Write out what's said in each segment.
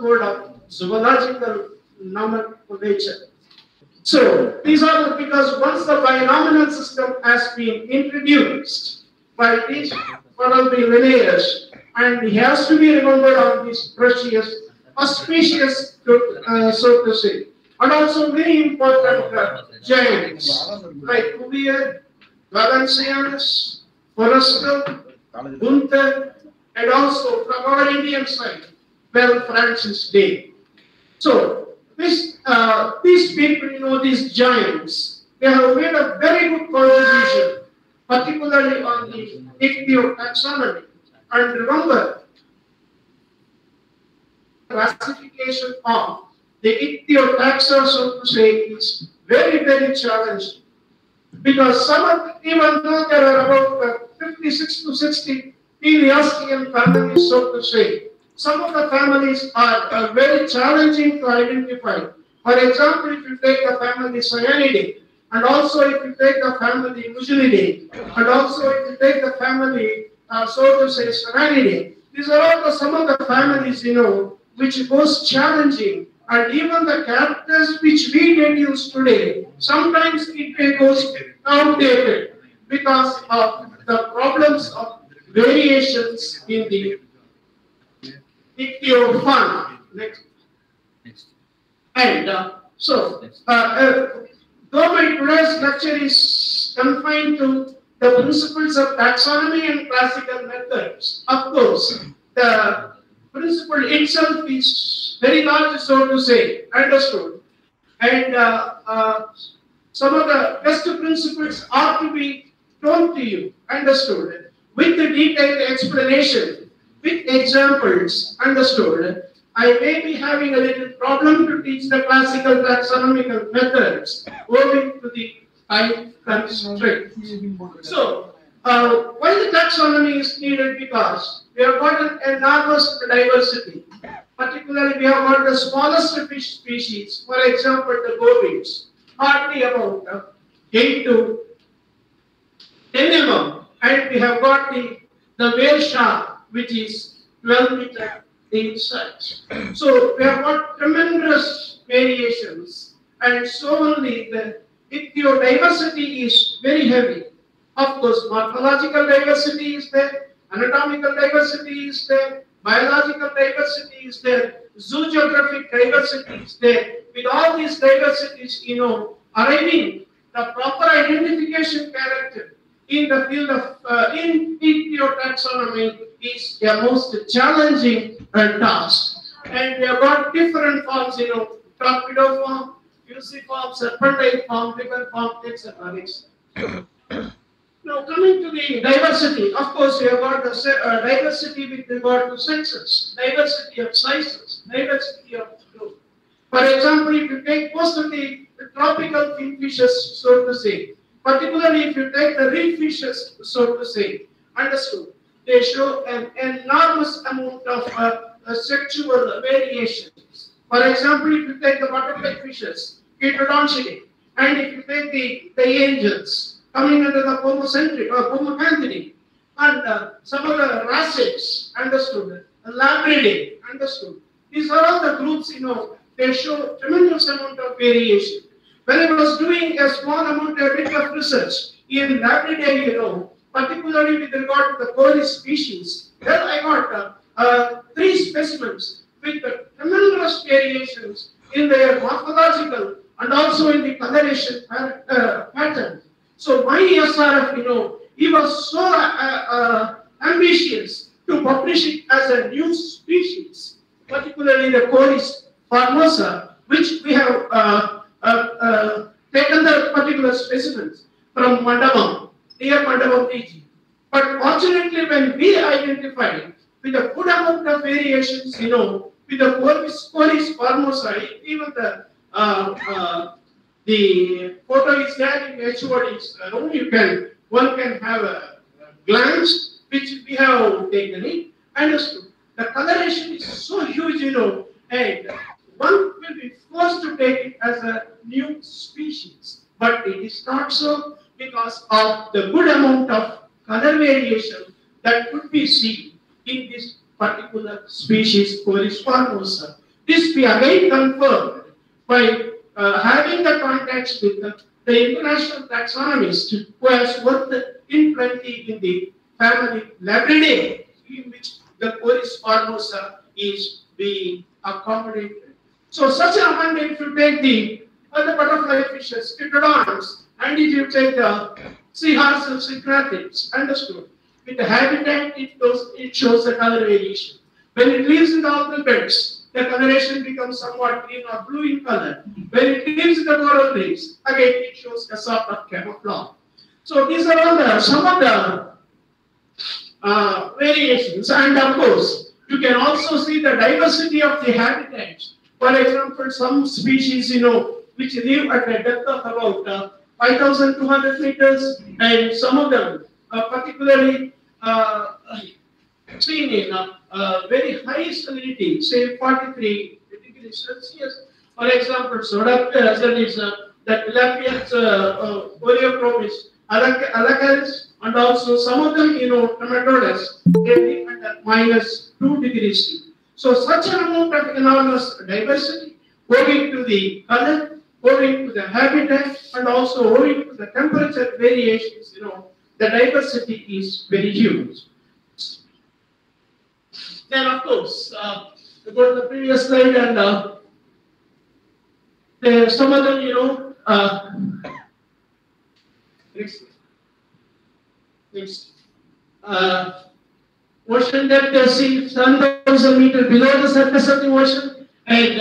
code of zoological nomenclature. So these are because once the binomial system has been introduced by these one of the lineage, and he has to be remembered on these precious, auspicious, so to say, and also very important giants like Cuvier, Valencianus, Forrestal, Gunther, and also from our Indian side, Francis Day. So these people, these giants, they have made a very good contribution, particularly on the taxonomy. And remember, classification of the taxa, so to say, is very, very challenging. Because even though there are about 56 to 60 Teleostean families, so to say, some of the families are very challenging to identify. For example, if you take the family Cyanidae, and also if you take the family Mugellidae, and also if you take the family, so to say, Serranidae, these are all some of the families, which goes challenging. And even the characters which we deduce today, sometimes it goes outdated because of the problems of variations in the ichthyofund. Next. And though my today's lecture is confined to the principles of taxonomy and classical methods, of course, the principle itself is very large, so to say, understood. And some of the best principles are to be told to you, understood, with the detailed explanation, with examples, understood. I may be having a little problem to teach the classical taxonomical methods owing to the time constraints. So, why the taxonomy is needed? Because we have got an enormous diversity. Particularly, we have got the smallest fish species, for example, the gobies, hardly about 8 to 10 mm. And we have got the whale shark, which is 12 meters in size. So we have got tremendous variations, and so only the ichthyodiversity is very heavy. Of course, morphological diversity is there, anatomical diversity is there, biological diversity is there, zoogeographic diversity is there. With all these diversities, arriving the proper identification character in the field of in taxonomy is the most challenging task. And we have got different forms, torpedo form, fusiform, serpentine form, ribbon form, etc. Now, coming to the diversity, of course, we have got the diversity with regard to sexes, diversity of sizes, diversity of group. For example, if you take most of the tropical kingfishers, so to say, particularly if you take the reef fishes, so to say, understood, they show an enormous amount of sexual variations. For example, if you take the butterfly fishes, Chaetodontidae, and if you take the angels, coming under the homocentric or homocanthidie, and some of the racetes, understood, Labridae, understood. These are all the groups, they show tremendous amount of variation. When I was doing a small amount of research in Labridae, particularly with regard to the Coris species, then I got 3 specimens with tremendous variations in their morphological and also in the coloration pattern. So my SRF, he was so ambitious to publish it as a new species, particularly the Coris formosa, which we have taken the particular specimens from Mandabam, near Mandabam region. But fortunately, when we identified with a good amount of variations, with the Coris formosa, even the photo is there in HOD. One can have a glance, which we have taken it. Understood. The coloration is so huge, and one will be forced to take it as a new species. But it is not so because of the good amount of color variation that could be seen in this particular species, Coris formosa. This we again confirmed by having the contacts with the international taxonomist who has worked in plenty in the family Labridae, in which the Coris formosa is being accommodated. So such a one, if you take the butterfly fishes, Pterodons, and if you take the seahorses, synchratids, understood, with the habitat, it shows the color variation. When it lives in the algal beds, the coloration becomes somewhat green or blue in color. When it lives in the coral reefs, again it shows a sort of camouflage. So these are all some of the variations, and of course, you can also see the diversity of the habitats. For example, some species, which live at a depth of about 5,200 meters, and some of them particularly seen in very high salinity, say 43 degrees Celsius. For example, soda that is the Tilapias Oreochromis alacaris, and also some of them, Trematodes, they live at -2 degrees C. So such an amount of enormous diversity, owing to the color, owing to the habitat, and also owing to the temperature variations, the diversity is very huge. Then, of course, we go to the previous slide, and some of them, next. Ocean depth is 7,000 meters below the surface of the ocean, and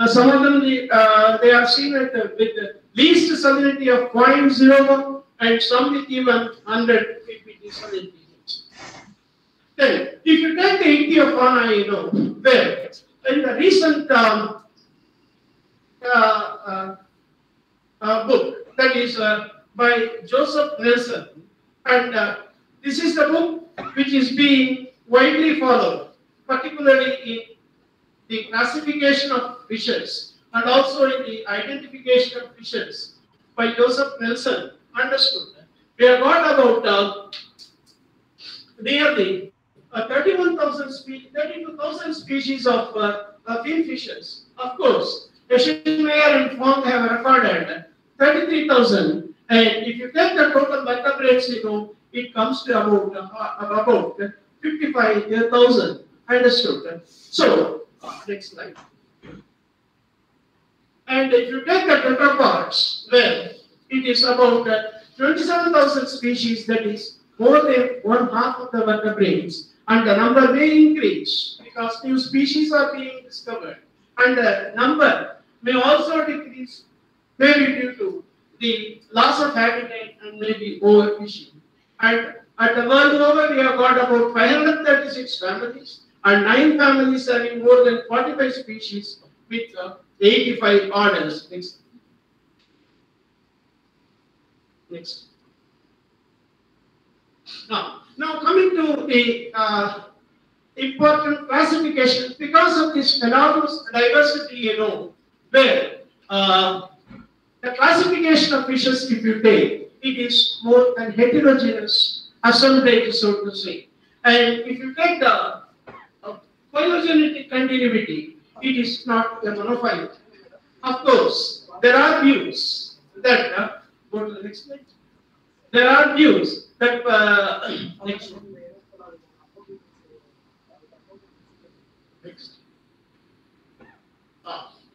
some of them they are seen with the least salinity of 0.01, and some with even 100 ppb salinity. Then, if you take the ichthyofauna, where in the recent book that is by Joseph Nelson, and this is the book which is being widely followed, particularly in the classification of fishes and also in the identification of fishes by Joseph Nelson. Understood. We have got about nearly 32,000 species of finfishes. Of course, Eschenmeyer and Fong have recorded 33,000, and if you take the total vertebrates, it comes to about 55,000. Understood. So, next slide. And if you take the tetrapods, well, it is about 27,000 species, that is more than 1/2 of the vertebrates, and the number may increase because new species are being discovered, and the number may also decrease, maybe due to the loss of habitat and maybe overfishing. And at the world over, we have got about 536 families, and 9 families having more than 45 species with 85 orders. Next. Now coming to the important classification, because of this enormous diversity, where the classification of fishes, if you take, it is more than heterogeneous assemblage, so to say. And if you take the phylogenetic continuity, it is not a monophyly. Of course, there are views that, go to the next slide. There are views that, next.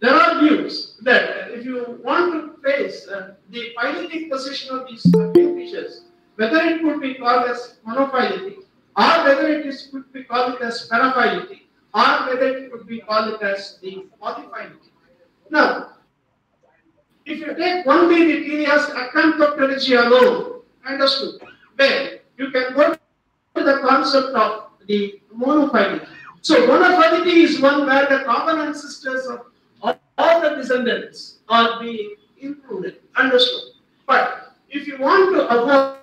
There are views that if you want to trace the phyletic position of these fishes, whether it could be called as monophyletic, or whether it could be called as paraphyletic, or whether it could be called as the polyphyletic. Now, if you take only the genus Acanthopterygia alone, understood, where you can go to the concept of the monophylity. So monophylity is one where the common ancestors of all the descendants are being included, understood. But if you want to avoid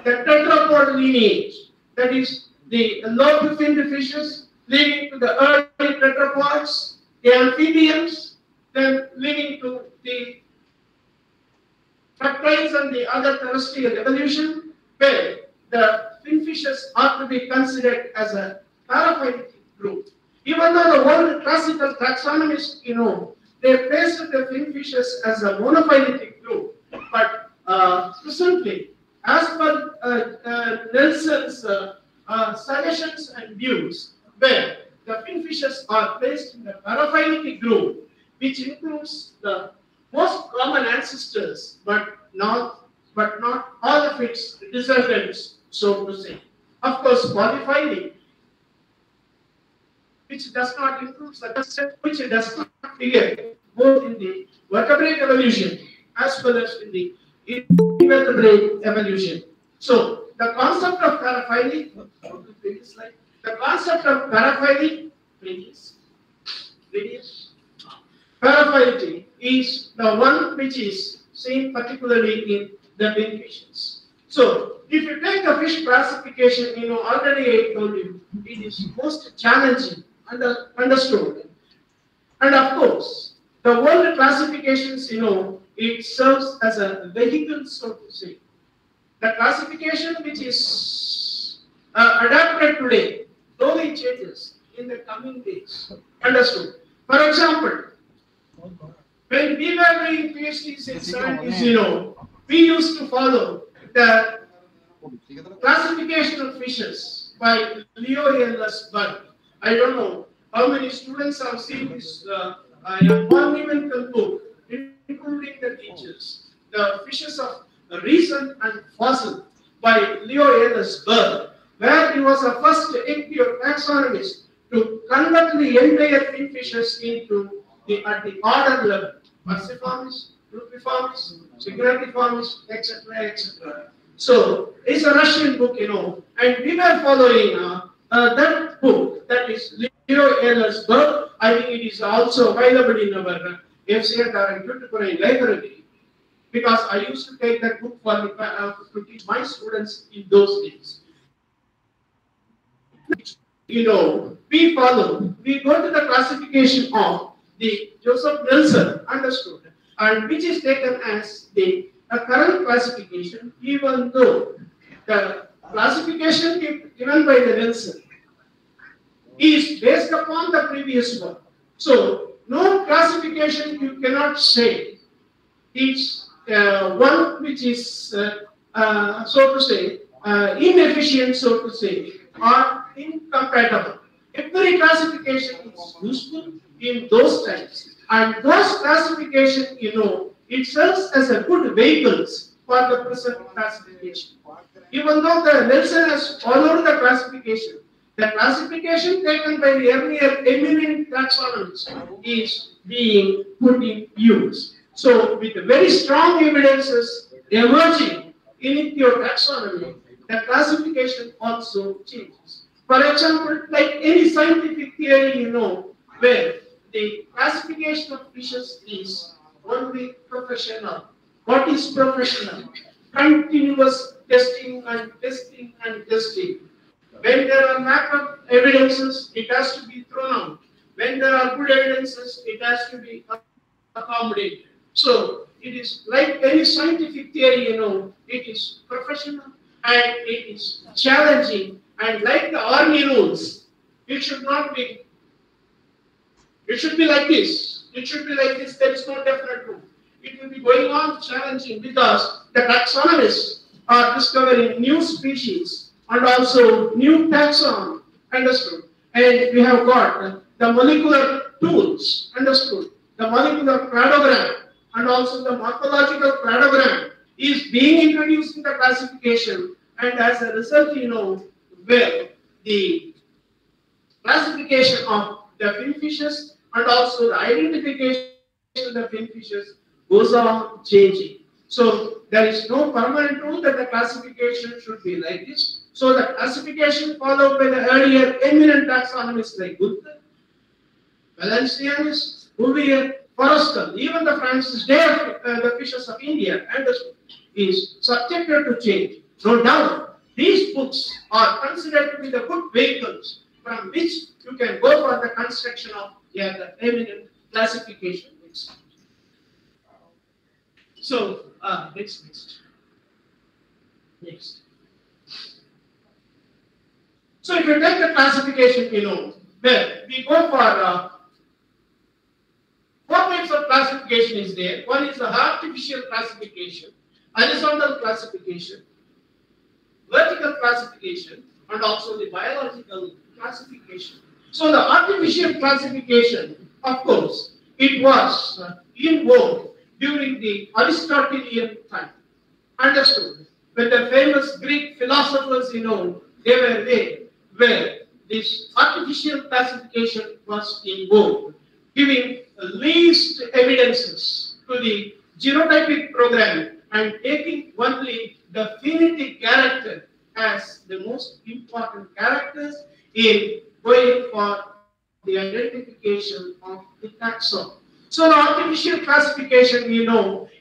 the tetrapod lineage, that is the lobe-finned fishes leading to the early tetrapods, the amphibians, then leading to the reptiles and the other terrestrial evolution, where the finfishes are to be considered as a paraphyletic group. Even though the old classical taxonomists, they placed the finfishes as a monophyletic group, but presently, as per Nelson's suggestions and views, where the finfishes are placed in the paraphyletic group, which includes the most common ancestors, but not all of its descendants, so to say. Of course, polyphyly, which does not include the concept, which does not figure both in the vertebrate evolution as well as in the invertebrate evolution. So the concept of paraphyly, the concept of paraphyly, paraphyly is the one which is seen particularly in the finfishes. So, if you take the fish classification, already I told you, it is most challenging and understood. And of course, the world classifications, it serves as a vehicle, so to say. The classification which is adapted today slowly changes in the coming days. Understood? For example, when we were doing PhDs in 70s, we used to follow the classification of fishes by Leo L.S. Bird. I don't know how many students have seen this monumental book, including the teachers. The Fishes of Reason and Fossil by Leo L.S. Bird, where he was the first impure taxonomist to convert the entire finfishes at the order level. Perciformis, Rupiformis, Signatiformis, etc., etc. So it's a Russian book, and we were following that book, that is Leo L.S. Bird. I think it is also available in our FCR and Tutukurai library, because I used to take that book to teach my students in those days. We go to the classification of the Joseph Nelson, understood, and which is taken as the current classification, even though the classification given by the Nelson is based upon the previous one. So, no classification you cannot say is one which is, so to say, inefficient, so to say, or incompatible. Every classification is useful in those times, and those classification, it serves as a good vehicles for the present classification. Even though the Nelson has followed the classification taken by the earlier eminent taxonomists is being put in use. So, with very strong evidences emerging in your taxonomy, the classification also changes. For example, like any scientific theory, where the classification of fishes is only professional. What is professional? Continuous testing and testing and testing. When there are lack of evidences, it has to be thrown out. When there are good evidences, it has to be accommodated. So, it is like any scientific theory, it is professional and it is challenging, and like the army rules, it should not be, it should be like this. It should be like this, there is no definite rule. It will be going on challenging because the taxonomists are discovering new species and also new taxon, understood. And we have got the molecular tools, understood. The molecular cladogram and also the morphological cladogram is being introduced in the classification, and as a result, where the classification of the finfishes and also the identification of the finfishes goes on changing. So there is no permanent rule that the classification should be like this. So the classification followed by the earlier eminent taxonomists like Gunther, Valencianus, Bouvier, Forrestal, even the Francis Day of the Fishes of India, and is subjected to change. No doubt, these books are considered to be the good vehicles from which you can go for the construction of the eminent classification. So, next. So, if you take the classification, Well, we go for four types of classification is there. One is the artificial classification, horizontal classification, vertical classification, and also the biological classification. So the artificial classification, of course, it was in vogue during the Aristotelian time. Understood? When the famous Greek philosophers, they were there, where this artificial classification was in vogue, giving least evidences to the genotypic programming and taking only the phonetic character as the most important characters in going for the identification of the taxon. So the artificial classification,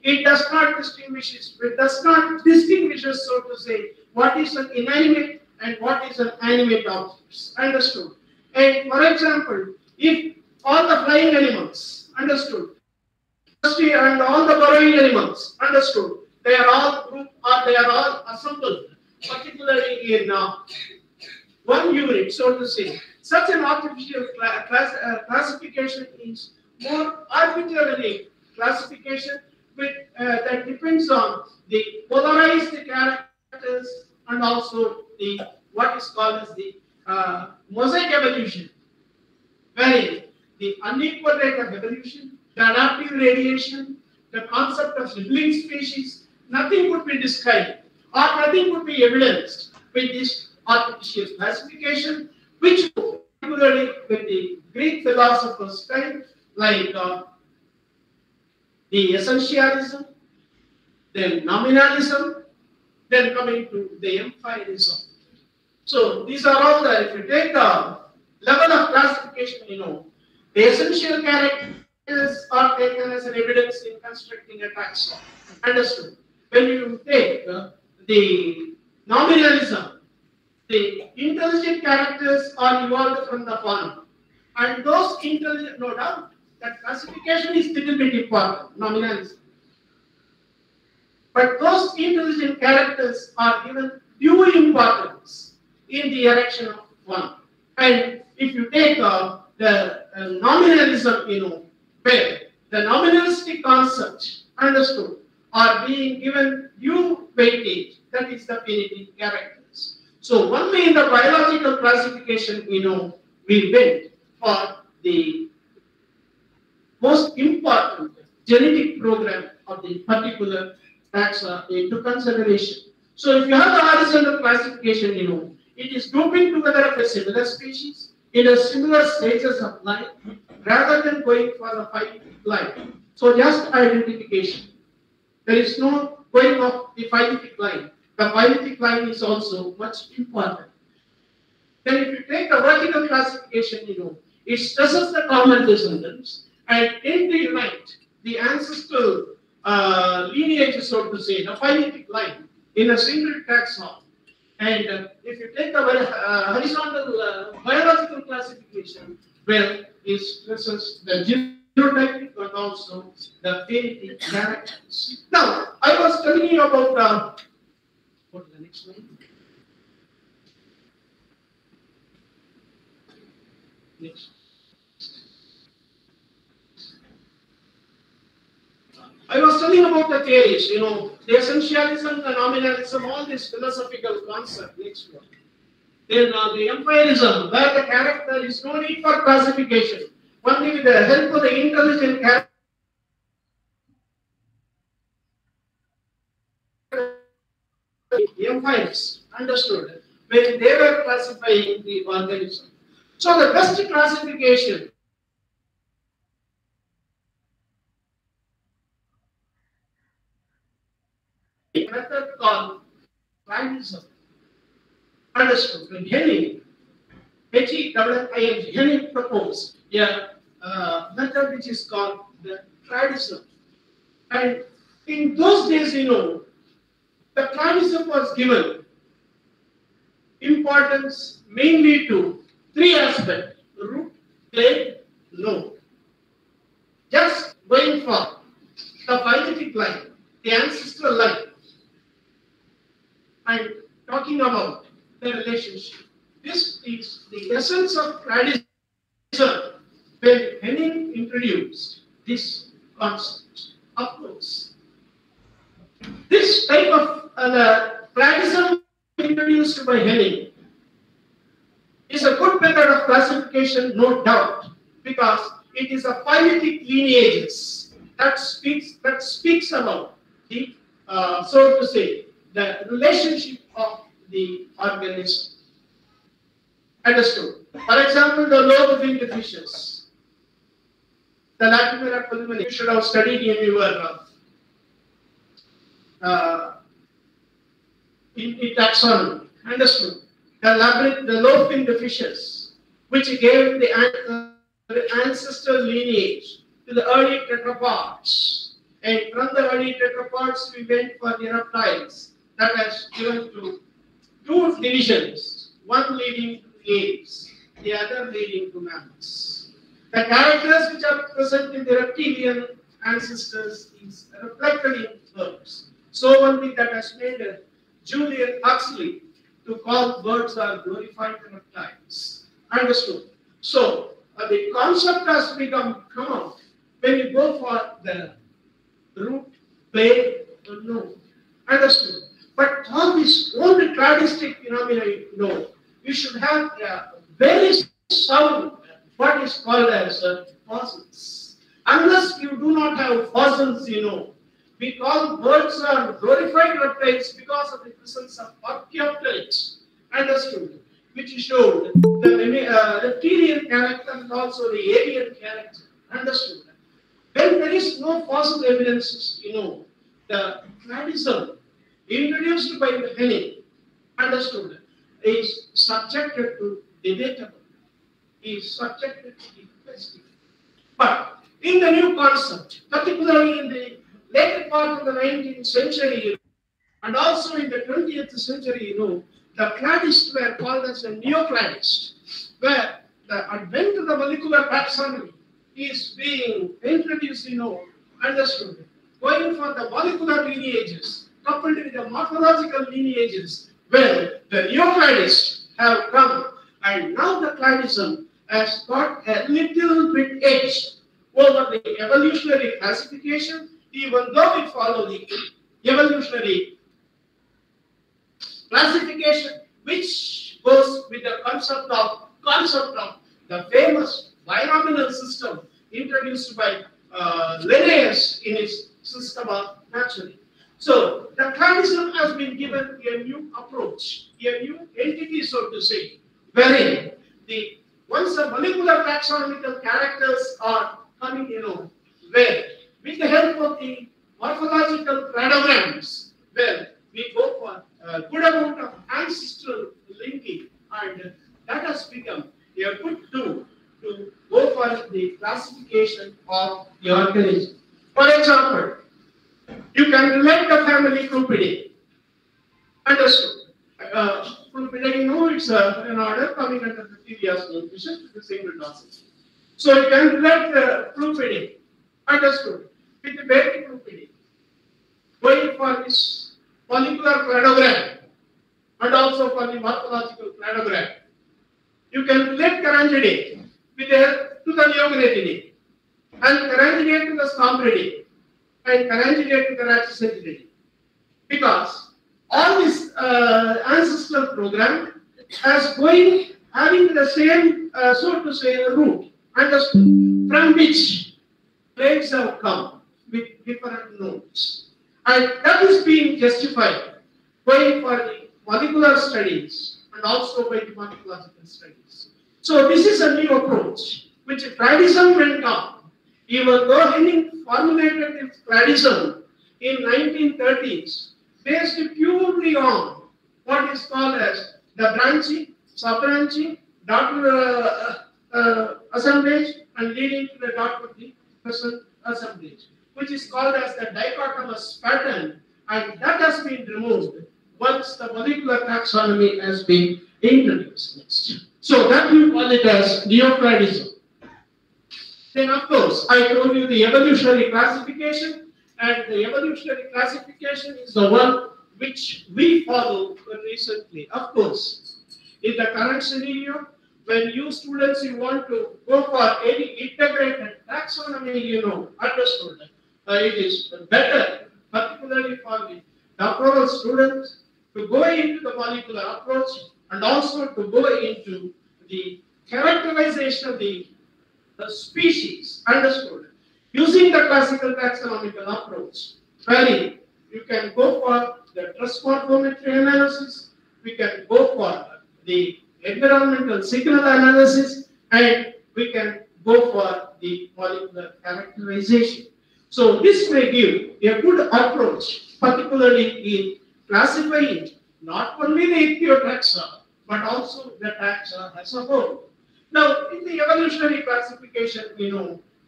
it does not distinguish, so to say, what is an inanimate and what is an animate object. Understood? And for example, if all the flying animals, understood, and all the burrowing animals, understood, they are all grouped or they are all assembled, particularly in one unit, so to say. Such an artificial classification is more arbitrary classification that depends on the polarized characters and also the what is called as the mosaic evolution, wherein the unequal rate of evolution, the adaptive radiation, the concept of sibling species, nothing could be described or nothing could be evidenced with this artificial classification, which particularly with the Greek philosophers' time, like the essentialism, then nominalism, then coming to the empirism. So these are all the, if you take the level of classification, the essential characters are taken as an evidence in constructing a taxon. Understood? When you take the nominalism, the intelligent characters are evolved from the fauna. And those intelligent, no doubt, that classification is little bit important, nominalism. But those intelligent characters are given due importance in the erection of one. And if you take the nominalism, where the nominalistic concepts, understood, are being given due weightage, that is the phonetic characters. So only in the biological classification, we went for the most important genetic program of the particular taxa into consideration. So if you have the horizontal classification, it is grouping together of a similar species in a similar stages of life rather than going for the phyletic line. So just identification. There is no going off the phyletic line. The phyletic line is also much important. Then if you take the vertical classification, it stresses the common descendants and integrate the ancestral lineage, so to say, the phyletic line in a single taxon. And if you take the horizontal biological classification, well, it stresses the genotypic and also the phonetic characters. Now, I was telling you about what is the next one? Next. I was telling about the theories, the essentialism, the nominalism, all these philosophical concepts. Next one. Then the empirism, where the character is no need for classification. Only with the help of the intelligent character. The empires, understood, when they were classifying the organism. So the best classification method called tribalism. Understood. When Henning proposed a method which is called the tribalism. And in those days, the tribalism was given importance mainly to three aspects: root, claim, node. Just going for the phyletic line, the ancestral line, and talking about the relationship. This is the essence of tradition. So, when Henning introduced this concept, of course, this type of the Platism introduced by Henning is a good method of classification, no doubt, because it is a phyletic lineages that speaks about the so to say the relationship of the organism. Understood? For example, the lobe-finned fishes, the Latimera pulmonea, you should have studied in your in taxonomy. Understood? The lobe-finned fishes, which gave the ancestral lineage to the early tetrapods, and from the early tetrapods we went for the reptiles. That has given to two divisions, one leading to apes, the other leading to mammals. The characters which are present in the reptilian ancestors is reflected in birds. So one thing that has made Julian Huxley to call birds are glorified reptiles. Understood? So the concept has come out when you go for the root, plane, or no. Understood? But all these old cladistic phenomena, you should have a very sound what is called as fossils. Unless you do not have fossils, we call birds are glorified reptiles because of the presence of archaeopteryx. Understood? Which showed the reptilian character and also the avian character. Understood? When there is no fossil evidences, the Platism introduced by the Henning, understood, is subjected to debatable, is subjected to the question. But in the new concept, particularly in the later part of the 19th century, and also in the 20th century, the cladists were called as a neocladists, where the advent of the molecular taxonomy is being introduced, understood, going for the molecular lineages, coupled with the morphological lineages, where the neocladists have come, and now the cladism has got a little bit edge over the evolutionary classification, even though we follow the evolutionary classification, which goes with the concept of the famous binomial system introduced by Linnaeus in his system of nature. So the cladism has been given a new approach, a new entity, so to say, wherein once the molecular taxonomical characters are coming, where with the help of the morphological cladograms, where we go for a good amount of ancestral linking, and that has become a good tool to go for the classification of the organism. For example, you can relate the family Croupidae. Understood? Croupidae, it's an order coming under the Therias fishes with the single dorsal. So you can relate the Croupidae. Understood? With the baby Croupidae. Going for this follicular cladogram and also for the morphological cladogram. You can relate Carangidae to the Neognathidae, and Carangidae to the Stombridae, and Carangidae to the Rachisidae. Because all this ancestral program has having the same, so to say, root, understood, from which planes have come with different nodes. And that is being justified going for the molecular studies and also by the morphological studies. So this is a new approach which cladism went on. Even though Henning formulated its cladism in 1930s, based purely on what is called as the branching, sub-branching, daughter assemblage, and leading to the daughter person assemblage, which is called as the dichotomous pattern, and that has been removed once the molecular taxonomy has been introduced. So that we call it as neocladism. Then of course, I told you the evolutionary classification, and the evolutionary classification is the one which we follow recently. Of course, in the current scenario, when you students you want to go for any integrated taxonomy, understood. It is better, particularly for the doctoral students, to go into the molecular approach and also to go into the characterization of the species, understood, using the classical taxonomical approach, wherein you can go for the trust morphometry analysis, we can go for the environmental signal analysis, and we can go for the molecular characterization. So this may give a good approach, particularly in classifying not only the ichthyotaxa, but also the taxa as a whole. Now, in the evolutionary classification,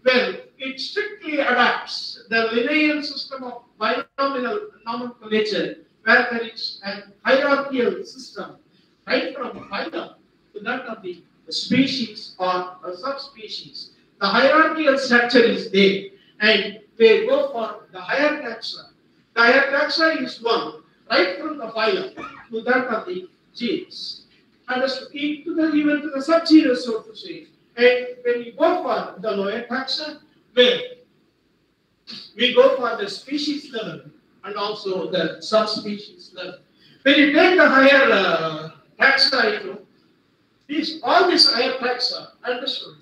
well, it strictly adapts the Linnaean system of binomial nomenclature, where there is a hierarchical system, right from phylum to that of the species or a subspecies. The hierarchical structure is there, and they go for the higher taxa. The higher taxa is one, right from the phylum to that of the genus. And even to the subgenus, so to say. And when you go for the lower taxa, well, we go for the species level and also the subspecies level. When you take the higher taxa, all these higher taxa, understood,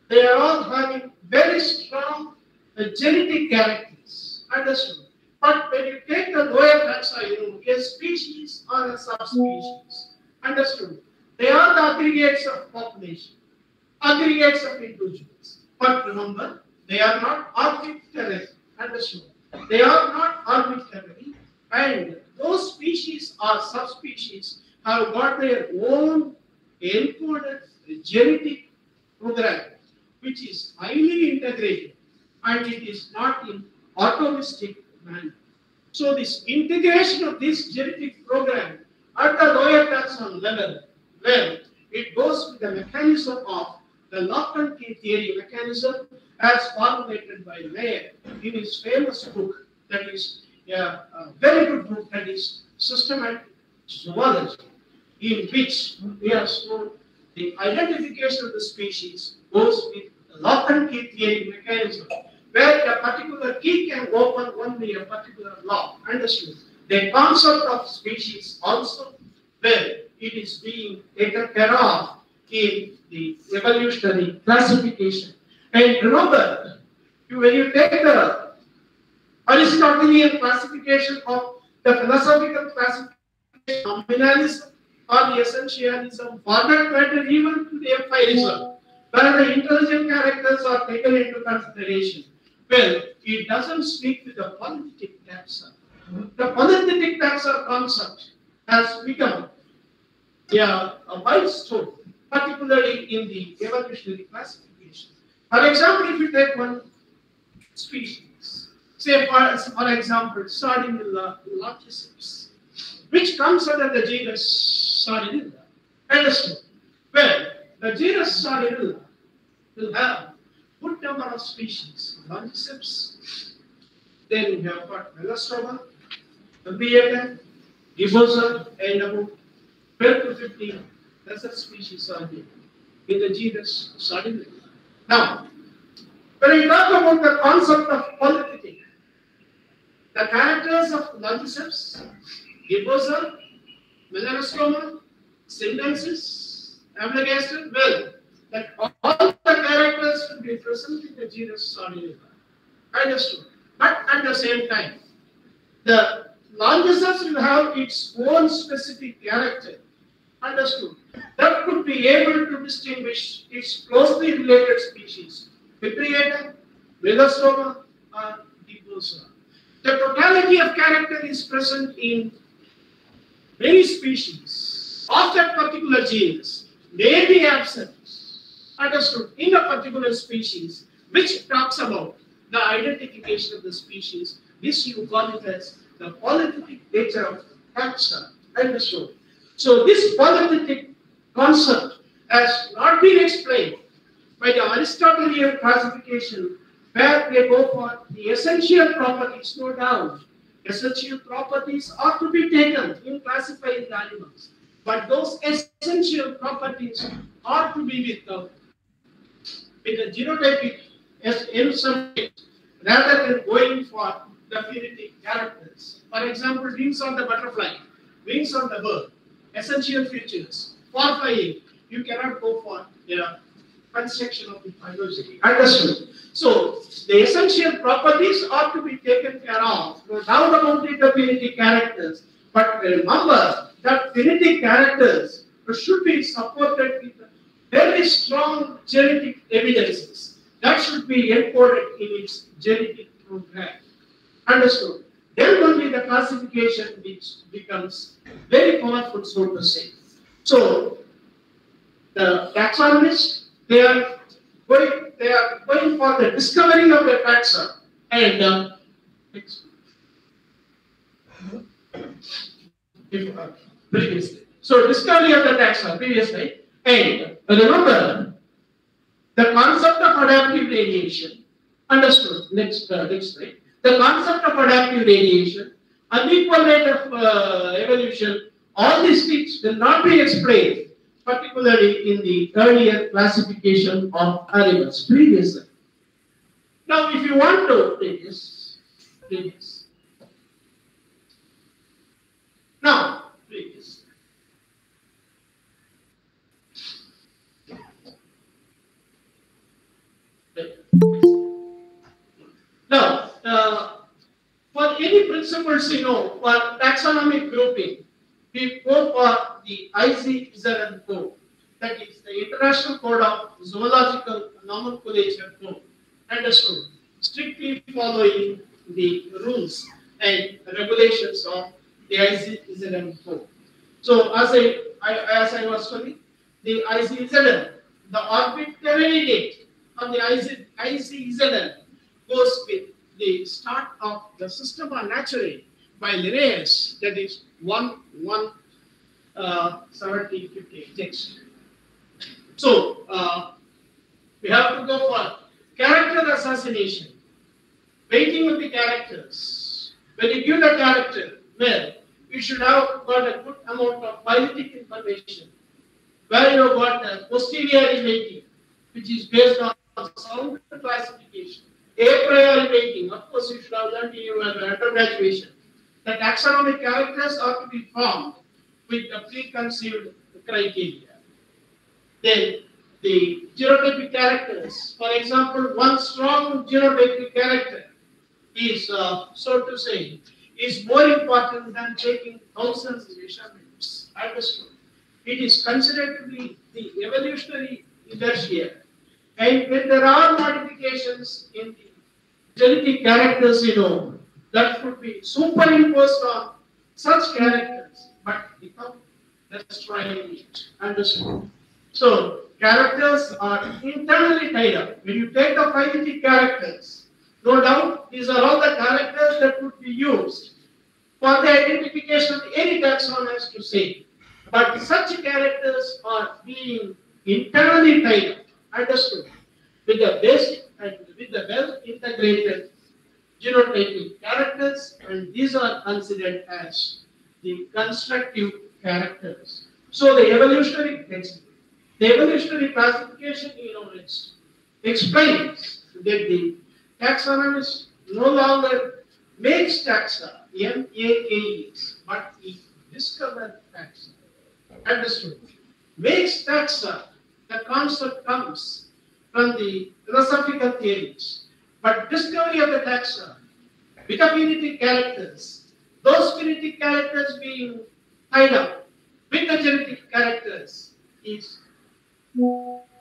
they are all having very strong genetic characters, understood. But when you take the lower taxa, a species or a subspecies, understood, they are the aggregates of population, aggregates of individuals. But remember, they are not arbitrary, understood. They are not arbitrary, and those species or subspecies have got their own encoded genetic program, which is highly integrated, and it is not in atomistic manner. So this integration of this genetic program at the lower taxon level, well, it goes with the mechanism of the lock and key theory mechanism as formulated by Mayer in his famous book, that is a very good book, that is Systematic Zoology, in which we have shown the identification of the species goes with the lock and key theory mechanism, where a particular key can open only a particular lock. Understood? The concept of species also, well, it is being taken care of in the evolutionary classification. And remember, when you take the Aristotelian classification of the philosophical classification of nominalism or the essentialism, for that matter, even to the empiricism, where the intelligent characters are taken into consideration, well, it doesn't speak to the polythetic taxa. The polythetic taxa concept has become a milestone, particularly in the evolutionary classification. For example, if you take one species, say for example, Sardinella longiceps, which comes under the genus Sardinella. Understood? Well, the genus Sardinella will have good number of species. Longiceps, then we have got Melastoma, Apiata, Gibbosa, and about 12 to 15 lesser species are there in the genus Sardinella. Now, when we talk about the concept of polythetic, the characters of Longiceps, Gibbosa, Melastoma, Sindensis, Ablegaster, well, that all the characters will be present in the genus Sardinella. Understood? But at the same time, the Longiceps will have its own specific character. Understood? That could be able to distinguish its closely related species, Pipriata, Melastoma, or Gibbosa. The totality of character is present in many species of that particular genus, may be absent, understood, in a particular species, which talks about the identification of the species. This you call it as the polythetic nature of taxa, understood. So this polythetic concept has not been explained by the Aristotelian classification, where they go for the essential properties, no doubt. Essential properties are to be taken in classifying the animals. but those essential properties are to be with the genotypic as rather than going for the phonetic characters. For example, wings on the butterfly, wings on the bird, essential features. For flying, you cannot go for construction of the phylogeny. Understood? So, the essential properties are to be taken care of. No doubt about it, the phonetic characters. But remember that phonetic characters should be supported with very strong genetic evidences that should be encoded in its genetic program. Understood? Then only the classification which becomes very powerful, so to say. So the taxonomists they are going for the discovery of the taxa and previously. So discovery of the taxa previously, and remember the concept of adaptive radiation. Understood? Next slide. The concept of adaptive radiation, unequal rate of evolution, all these things will not be explained, particularly in the earlier classification of animals previously. Now, if you want to, previous. Now, previous. Now, for any principles, for taxonomic grouping, we go for the ICZN code, that is the International Code of Zoological Nomenclature Code. Understood? Strictly following the rules and regulations of the ICZN code. So, as I was telling, the ICZN, the arbitrary date of the ICZN goes with the start of the Systema Naturae by Linnaeus, that is 1756. So we have to go for character assassination, weighting of the characters. When you give the character, well, you should have got a good amount of phyletic information, where you have got the posteriori weighting, which is based on sound classification. A priori weighting, of course, you should have learned in your undergraduation. The taxonomic characters are to be formed with the preconceived criteria. Then the genotypic characters, for example, one strong genotypic character is, so to say, is more important than taking thousands of measurements. Understood? It is considered to be the evolutionary inertia. And when there are modifications in the genetic characters, that could be superimposed on such characters, but without destroying it. Understood? So, characters are internally tied up. When you take the phyletic characters, no doubt these are all the characters that would be used for the identification of any taxon, as to say. But such characters are being internally tied up. Understood? With the basic and with the well-integrated genotypic characters, and these are considered as the constructive characters. So the evolutionary classification, explains that the taxonomist no longer makes taxa, M-A-K-E, but he discovered taxa. Understood? Makes taxa, the concept comes from the philosophical theories, but discovery of the taxa with the phonetic characters, those phonetic characters being tied up with the genetic characters is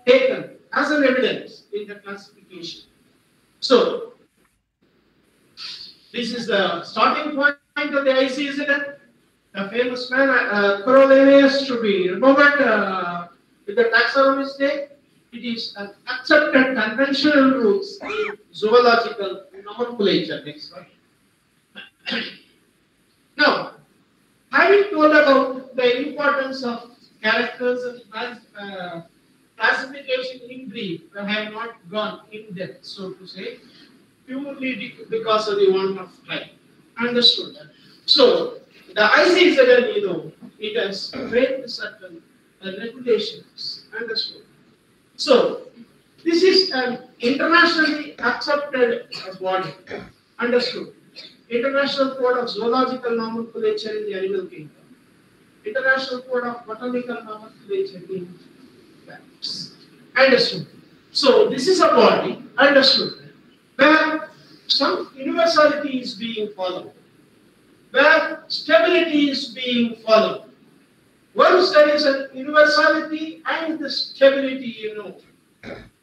taken as an evidence in the classification. So, this is the starting point of the ICZN. The famous man, Coriolanus, to be remembered with the taxonomist day. It is an accepted conventional rules in zoological nomenclature. Next one. Now, having told about the importance of characters and classification in brief, I have not gone in depth, so to say, purely because of the want of time. Understood that. So, the ICZN, it has framed certain regulations. Understood? So, this is an internationally accepted body. Understood? International Code of Zoological Nomenclature in the Animal Kingdom. International Code of Botanical Nomenclature in plants. Understood? So, this is a body, understood, where some universality is being followed, where stability is being followed. Once there is a universality and the stability,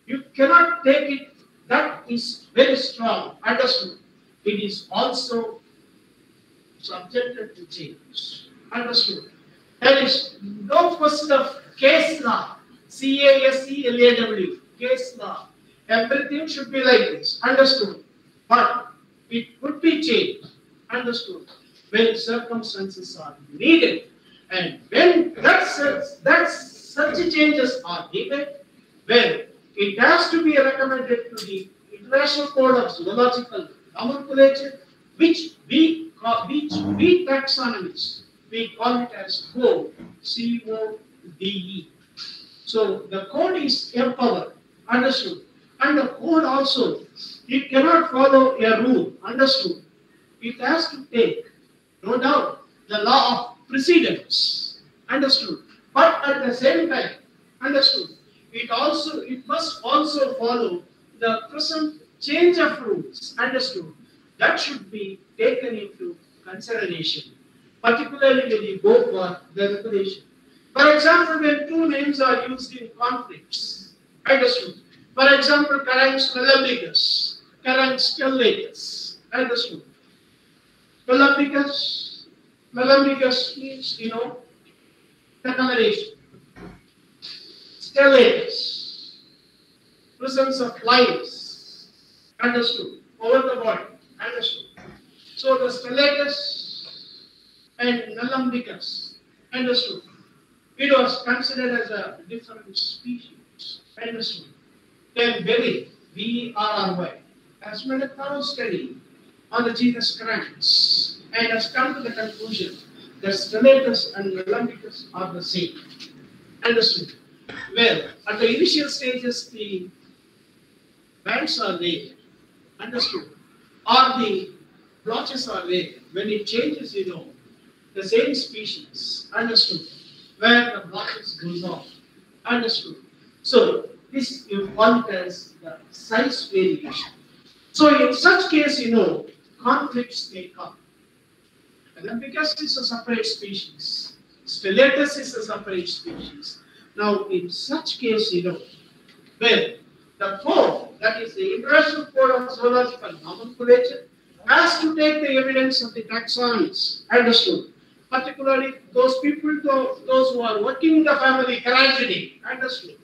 you cannot take it, that is very strong, understood. It is also subjected to change, understood. There is no question of case law, CASELAW, case law. Everything should be like this, understood. But it could be changed, understood, when circumstances are needed. And when such changes are needed, when it has to be recommended to the International Code of Zoological Nomenclature, which we taxonomists, we call it as code, CODE. So the code is empowered, understood. And the code also, it cannot follow a rule, understood. It has to take, no doubt, the law of precedence, understood. But at the same time, understood, it must also follow the present change of rules, understood. That should be taken into consideration, particularly when you go for the regulation. For example, when two names are used in conflicts, understood. For example, Caranx Melambicus, Caranx stellatus, understood. Melambicus means, conglomeration. Stellatus, presence of lines, understood, over the body, understood. So the stellatus and Melambicus, understood. It was considered as a different species, understood. Then Berry, BRRY, has made a thorough study on the genus Caranx and has come to the conclusion that stellatus and Melambicus are the same. Understood? Well, at the initial stages, the bands are there. Understood? Or the blotches are there. When it changes, the same species. Understood? Where the blotches goes off. Understood? So, this you call it as the size variation. So, in such case, conflicts may come. Melambicus is a separate species. Stellatus is a separate species. Now, in such case, when the code, that is the International Code of Zoological Nomenclature, has to take the evidence of the taxonomies, understood. Particularly those people, those who are working in the family Carangidae, understood.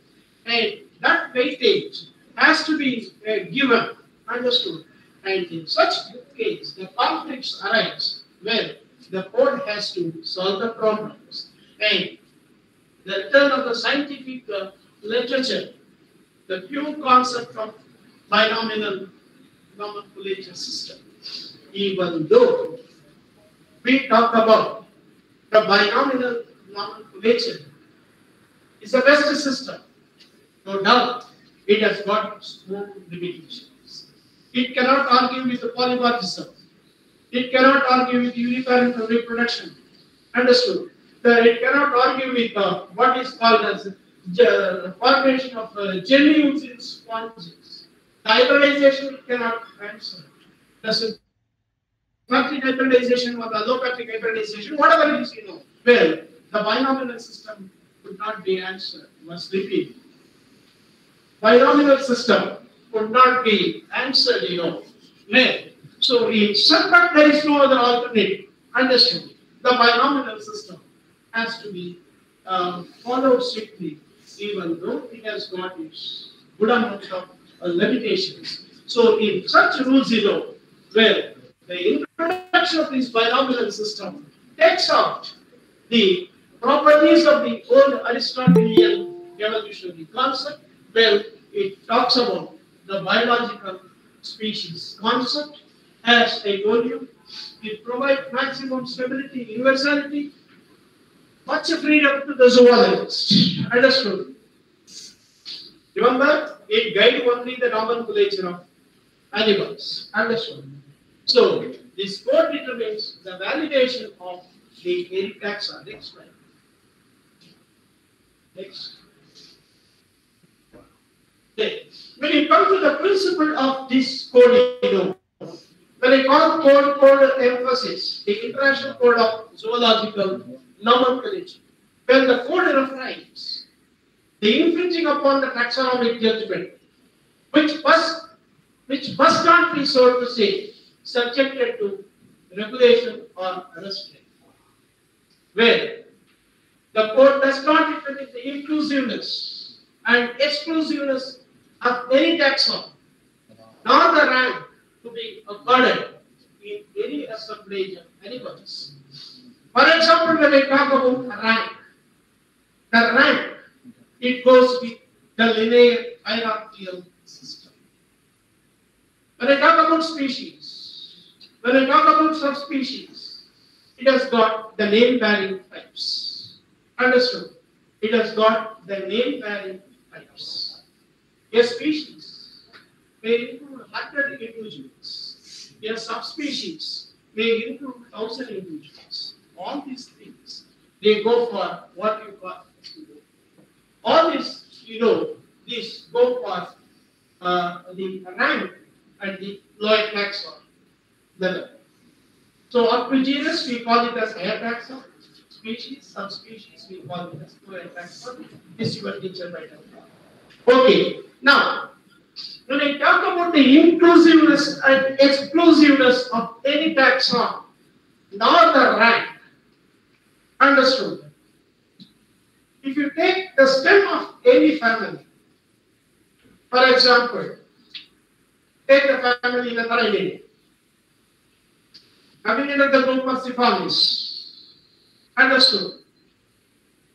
And that weightage has to be given, understood. And in such case, the conflicts arise where the code has to solve the problems. And the return of the scientific literature, the pure concept of binomial nomenclature system, even though we talk about the binomial nomenclature is the best system, no doubt it has got its own limitations. It cannot argue with the polymorphism. It cannot argue with uniparental reproduction. Understood? It cannot argue with what is called as the formation of genuines in sponges. The hybridization it cannot answer. The sympatric hybridization or the allopatric hybridization, whatever it is, well, the binomial system could not be answered. Must repeat. Binomial system could not be answered, well, so in circuit there is no other alternative. Understood? The binomial system has to be followed strictly, even though it has got its good amount of limitations. So in such rules, where the introduction of this binomial system takes out the properties of the old Aristotelian evolutionary concept, well, it talks about the biological species concept. As I told you, it provides maximum stability, universality, much freedom to the zoologist. Understood? Remember, it guides only the nomenclature of animals. Understood? So, this code determines the validation of the ERIC taxa. Next slide. Next. Okay. When you come to the principle of this code, when I call code emphasis, the international code of zoological nomenclature, when the code refines the infringing upon the taxonomic judgment, which must not be, so to say, subjected to regulation or restraint, where the code does not determine the inclusiveness and exclusiveness of any taxon, nor the rank to be accorded in any assemblage of animals. For example, when I talk about rank, the rank, it goes with the linear hierarchical system. When I talk about species, when I talk about subspecies, it has got the name-bearing types. Understood? It has got the name-bearing types. A species may include 100 individuals. A subspecies may include 1,000 individuals. All these things, they go for what you call. All this, these go for the rank and the lower taxon level. So up to genus, we call it as higher taxon. Species, subspecies, we call it as lower taxon. This you will teacher by now. Okay, now, when I talk about the inclusiveness and exclusiveness of any taxon, now the rank, understood. If you take the stem of any family, for example, take the family Lathyrinidae, coming under the group of Cephalids, understood.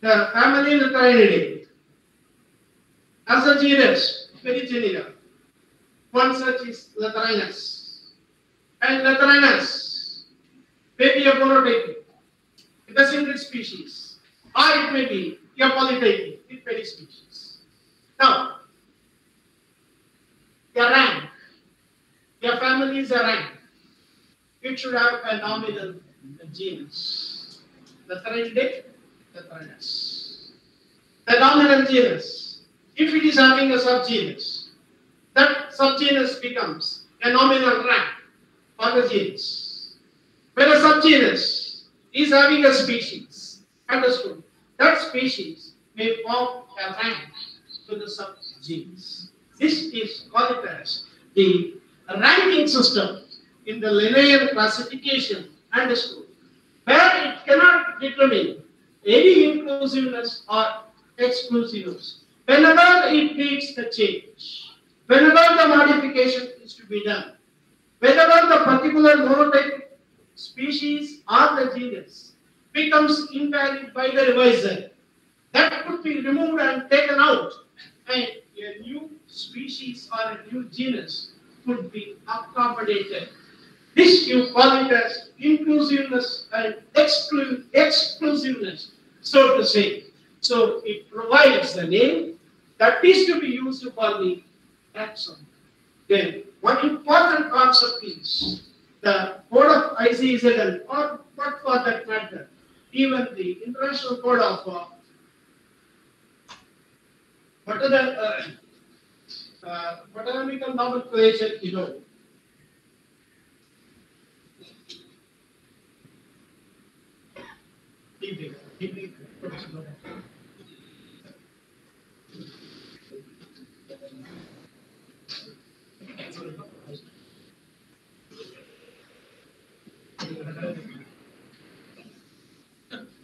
The family Lathyrinidae, as a genus, many genera. One such is Lathyrus. And Lathyrus may be a monotypic, a single species, or it may be a polytypic in many species. Now, your rank, your family is a rank. It should have a nominal genus. Lathyrinidae, Lathyrus. The nominal genus, if it is having a subgenus, that subgenus becomes a nominal rank for the genus. When a subgenus is having a species, understood, that species may form a rank to the subgenus. This is called as the ranking system in the linear classification, understood, where it cannot determine any inclusiveness or exclusiveness. Whenever it needs the change, whenever the modification is to be done, whenever the particular monotypic species or the genus becomes invalid by the revisor, that could be removed and taken out, and a new species or a new genus could be accommodated. This you call it as inclusiveness and exclusiveness, so to say. So it provides the name that is to be used for the taxon. Then one important concept is the code of ICZL, or what for that matter, even the international code of what are the taxonomical nomenclature,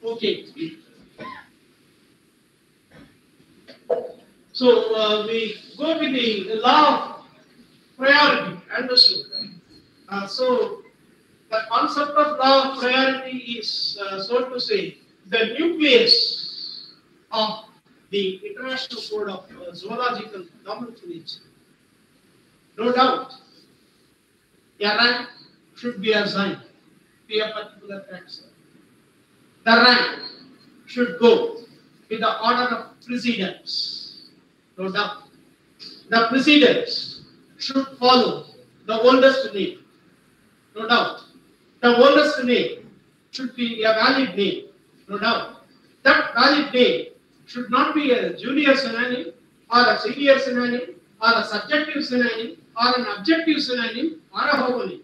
Okay. So we go with the law of priority, understood. So the concept of law of priority is, so to say, the nucleus of the International Code of Zoological Nomenclature. No doubt, a rank should be assigned to a particular taxon. The rank should go with the order of precedence. No doubt. The precedence should follow the oldest name. No doubt. The oldest name should be a valid name. No doubt. That valid name should not be a junior synonym or a senior synonym or a subjective synonym or an objective synonym or a homonym.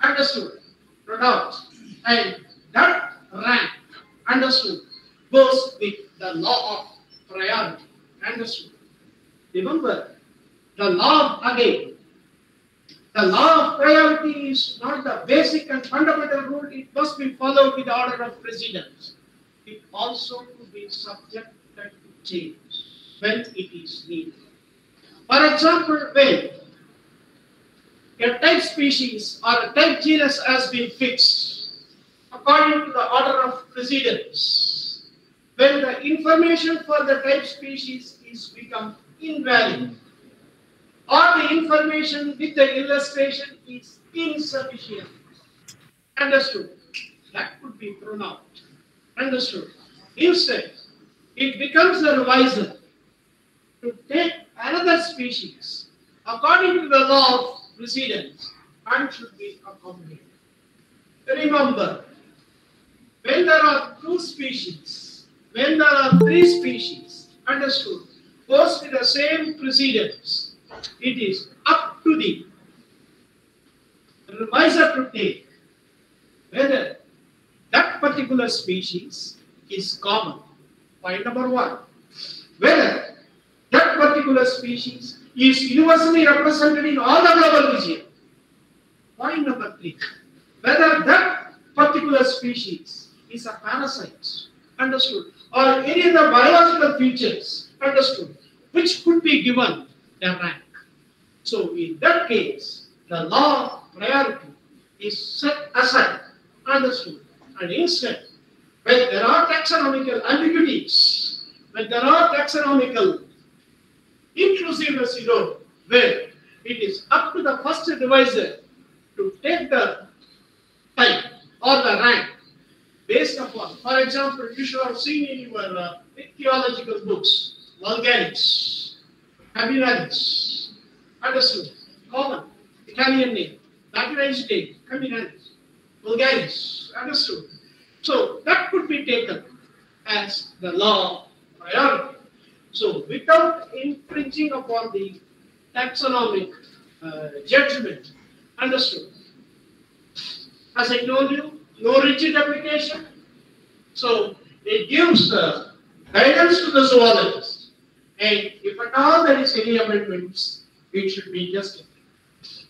Understood? No doubt. And that rank, understood, goes with the law of priority. Understood? Remember, the law again. The law of priority is not the basic and fundamental rule. It must be followed with the order of precedence. It also could be subjected to change when it is needed. For example, when a type species or a type genus has been fixed according to the order of precedence, when the information for the type species is become invalid, or the information with the illustration is insufficient. Understood? That could be thrown out. Understood? Instead, it becomes a revisor to take another species according to the law of precedence and should be accommodated. Remember, when there are two species, when there are three species, understood, goes with the same precedence, it is up to the revisor to take whether that particular species is common. Point number one. Whether that particular species is universally represented in all the global region. Point number three. Whether that particular species is a parasite, understood, or any other biological features, understood, which could be given a rank. So in that case, the law of priority is set aside, understood, and instead, when there are taxonomical ambiguities, when there are taxonomical inclusiveness, where it is up to the first revisor to take the type or the rank based upon, for example, you should have seen in your theological books, vulgaris, caminalis, understood, common, Italian name, Latinized name, caminalis, vulgaris, understood. So that could be taken as the law of priority. So without infringing upon the taxonomic judgment, understood. As I told you, no rigid application. So it gives guidance to the zoologist. And if at all there is any amendments, it should be justified.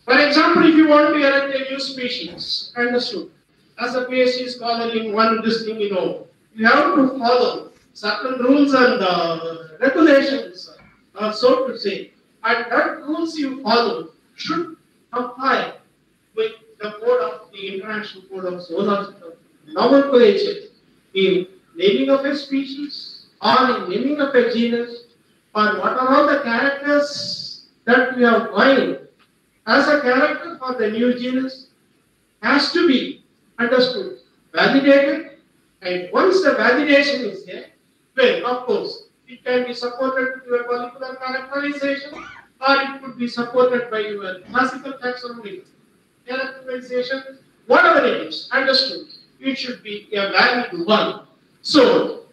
For example, if you want to erect a new species, understood, as a PhD scholar in one thing, you have to follow certain rules and regulations, so to say. And that rules you follow should comply with the code of the International Code of Zoological Nomenclature in naming of a species or in naming of a genus, or what are all the characters that we have coined as a character for the new genus has to be understood, validated, and once the validation is there, well, of course, it can be supported to a particular characterization, or it could be supported by your classical taxonomy characterization, whatever it is, understood, it should be a valid one. So,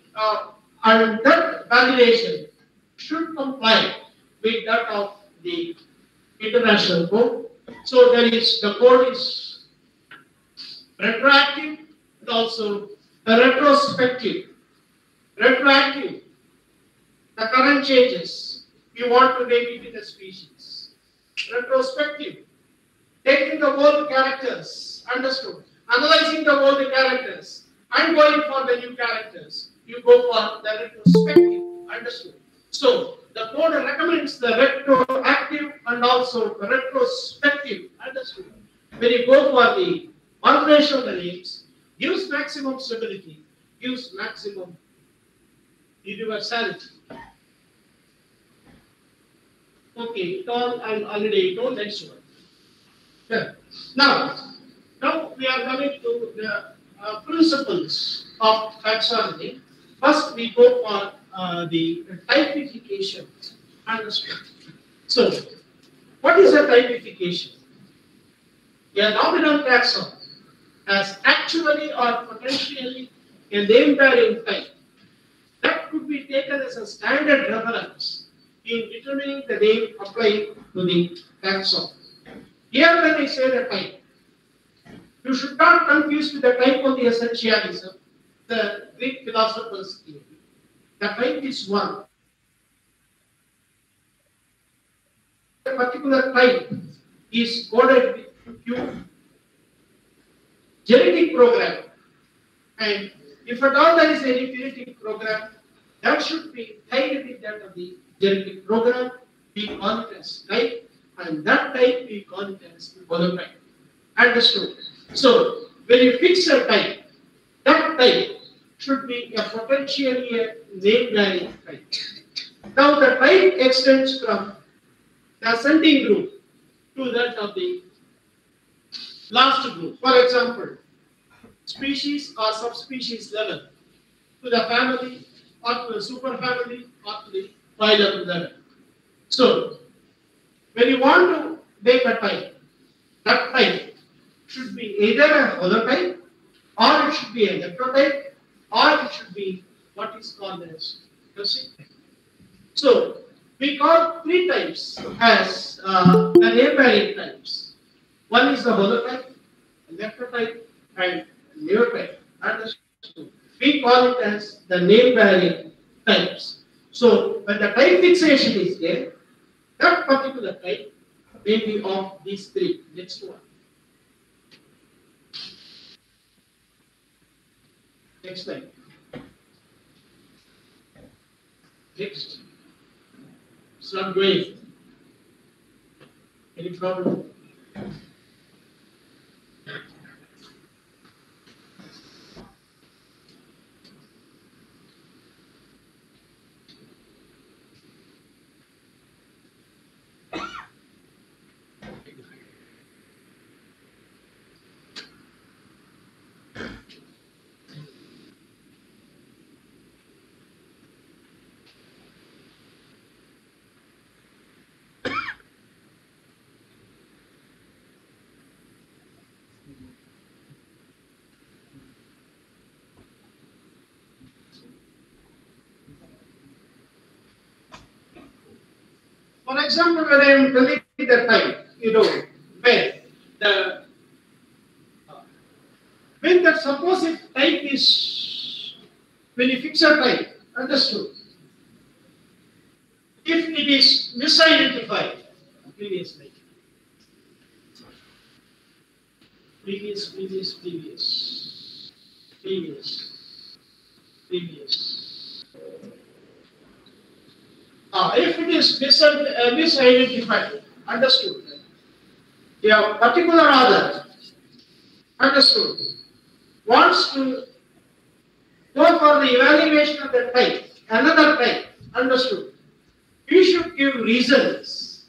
and that validation should comply with that of the international code. So there is, the code is retroactive and also retrospective. Retroactive, the current changes, you want to make it in a species. Retrospective, taking the old characters, understood, analyzing the old characters, and going for the new characters. You go for the retrospective, understood. So, the code recommends the retroactive and also the retrospective, understood. When you go for the moderation of the names, gives maximum stability, gives maximum universality. Okay, it all I already told, next one. Yeah. Now we are coming to the principles of taxonomy. First, we go for the typification. Understood. So, what is a typification? A nominal taxon as actually or potentially a name-bearing type that could be taken as a standard reference in determining the name applied to the taxon. Here, when I say the type, you should not confuse with the type of the essentialism, the Greek philosophers theory. The type is one. A particular type is coded with Q genetic program, and if at all there is any genetic program, that should be tied with that of the genetic program. We call it as type, and that type we call it as holotype. Understood? So, when you fix a type, that type should be a potentially a name-bearing type. Now, the type extends from the ascending group to that of the last group. For example, species or subspecies level to the family or to the superfamily or to the phylum level. So, when you want to make a type, that type should be either a holotype, or it should be a leptotype, or it should be what is called as classic type. So, we call three types as the name-bearing types. One is the holotype, leptotype, and neotype. Understood? We call it as the name-bearing types. So, when the type fixation is there, that particular type may be of these three. Next one. Next slide. Next. It's not going. Any problem? For example, when I am telling the type, when the when that suppose if type is when you fix a type, understood. If it is misidentified, previous, if it is misidentified, understood. A particular other, understood, wants to go for the evaluation of the type, another type, understood. You should give reasons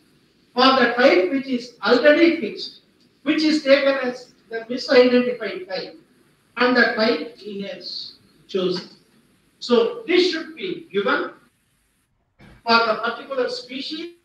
for the type which is already fixed, which is taken as the misidentified type, and the type he has chosen. So this should be given for the particular species.